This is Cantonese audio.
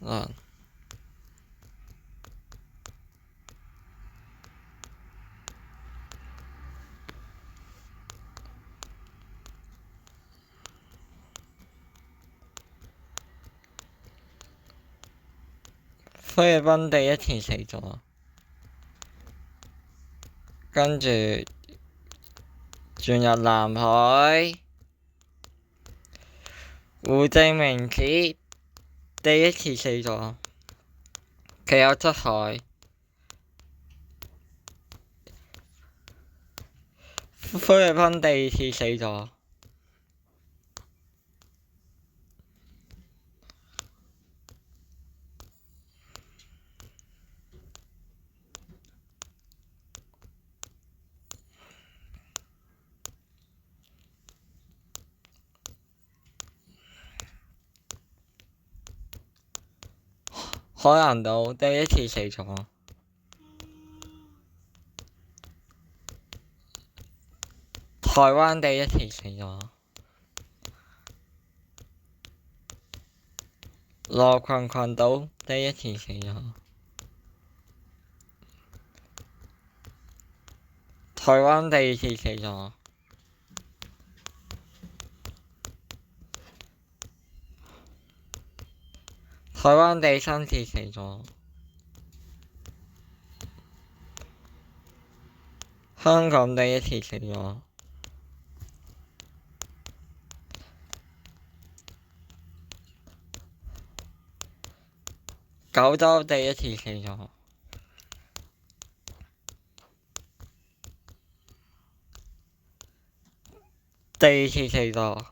嗯。菲律賓第一次死咗，跟住轉入南海，胡志明市第一次死咗，佢有出海。菲律賓第二次死咗，海南島第一次死咗，台灣第一次死咗，羅群群島第一次死咗，台灣第二次死咗，台灣第三次死咗，香港第一次死咗，九州第一次死咗，第二次死咗，